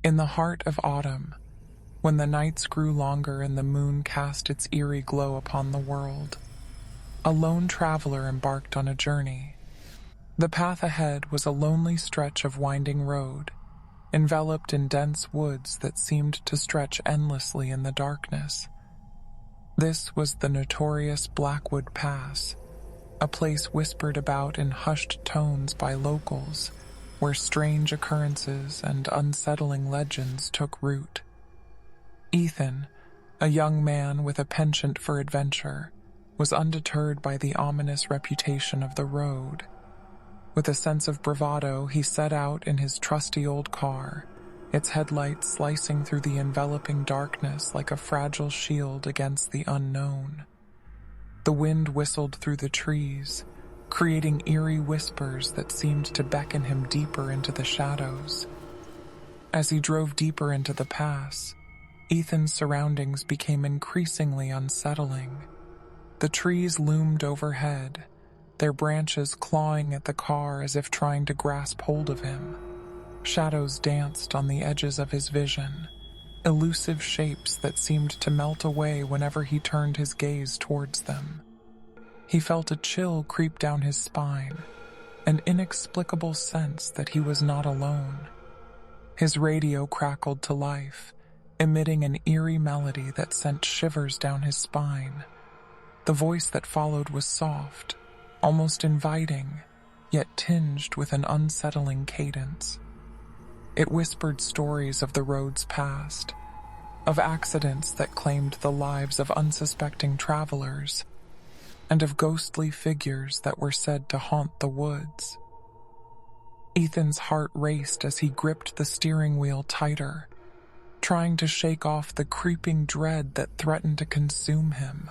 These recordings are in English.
In the heart of autumn, when the nights grew longer and the moon cast its eerie glow upon the world, a lone traveler embarked on a journey. The path ahead was a lonely stretch of winding road, enveloped in dense woods that seemed to stretch endlessly in the darkness. This was the notorious Blackwood Pass, a place whispered about in hushed tones by locals, where strange occurrences and unsettling legends took root. Ethan, a young man with a penchant for adventure, was undeterred by the ominous reputation of the road. With a sense of bravado, he set out in his trusty old car, its headlights slicing through the enveloping darkness like a fragile shield against the unknown. The wind whistled through the trees, creating eerie whispers that seemed to beckon him deeper into the shadows. As he drove deeper into the pass, Ethan's surroundings became increasingly unsettling. The trees loomed overhead, their branches clawing at the car as if trying to grasp hold of him. Shadows danced on the edges of his vision, elusive shapes that seemed to melt away whenever he turned his gaze towards them. He felt a chill creep down his spine, an inexplicable sense that he was not alone. His radio crackled to life, emitting an eerie melody that sent shivers down his spine. The voice that followed was soft, almost inviting, yet tinged with an unsettling cadence. It whispered stories of the road's past, of accidents that claimed the lives of unsuspecting travelers, and of ghostly figures that were said to haunt the woods. Ethan's heart raced as he gripped the steering wheel tighter, trying to shake off the creeping dread that threatened to consume him.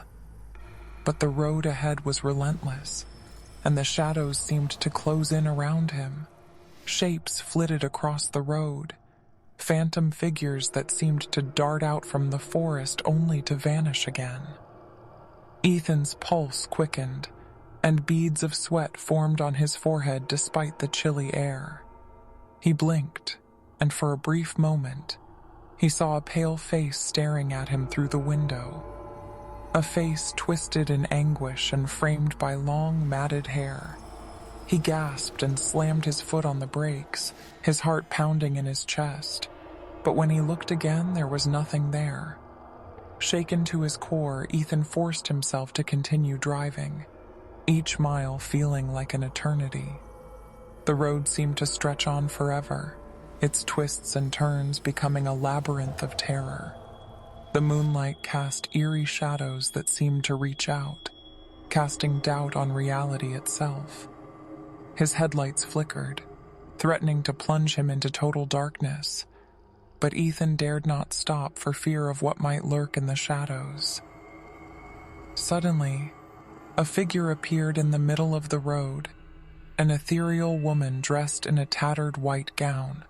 But the road ahead was relentless, and the shadows seemed to close in around him. Shapes flitted across the road, phantom figures that seemed to dart out from the forest only to vanish again. Ethan's pulse quickened, and beads of sweat formed on his forehead despite the chilly air. He blinked, and for a brief moment, he saw a pale face staring at him through the window. A face twisted in anguish and framed by long, matted hair. He gasped and slammed his foot on the brakes, his heart pounding in his chest. But when he looked again, there was nothing there. Shaken to his core, Ethan forced himself to continue driving, each mile feeling like an eternity. The road seemed to stretch on forever, its twists and turns becoming a labyrinth of terror. The moonlight cast eerie shadows that seemed to reach out, casting doubt on reality itself. His headlights flickered, threatening to plunge him into total darkness, but Ethan dared not stop for fear of what might lurk in the shadows. Suddenly, a figure appeared in the middle of the road, an ethereal woman dressed in a tattered white gown.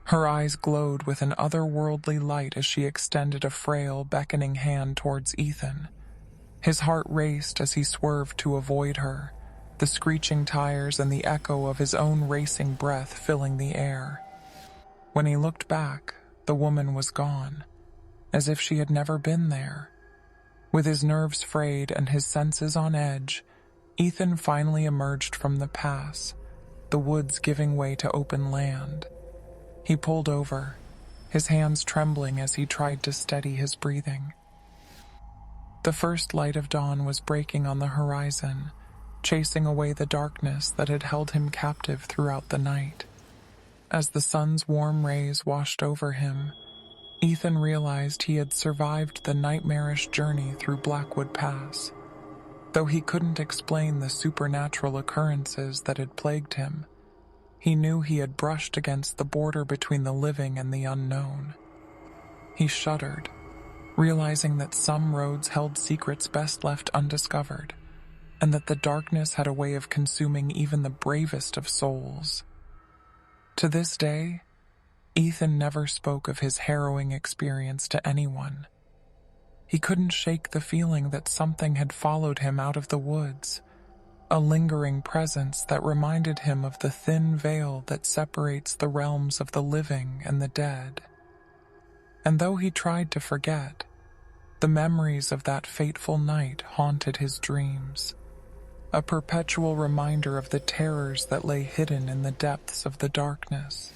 Her eyes glowed with an otherworldly light as she extended a frail, beckoning hand towards Ethan. His heart raced as he swerved to avoid her, the screeching tires and the echo of his own racing breath filling the air. When he looked back, the woman was gone, as if she had never been there. With his nerves frayed and his senses on edge, Ethan finally emerged from the pass, the woods giving way to open land. He pulled over, his hands trembling as he tried to steady his breathing. The first light of dawn was breaking on the horizon, chasing away the darkness that had held him captive throughout the night. As the sun's warm rays washed over him, Ethan realized he had survived the nightmarish journey through Blackwood Pass. Though he couldn't explain the supernatural occurrences that had plagued him, he knew he had brushed against the border between the living and the unknown. He shuddered, realizing that some roads held secrets best left undiscovered, and that the darkness had a way of consuming even the bravest of souls. To this day, Ethan never spoke of his harrowing experience to anyone. He couldn't shake the feeling that something had followed him out of the woods, a lingering presence that reminded him of the thin veil that separates the realms of the living and the dead. And though he tried to forget, the memories of that fateful night haunted his dreams, a perpetual reminder of the terrors that lay hidden in the depths of the darkness.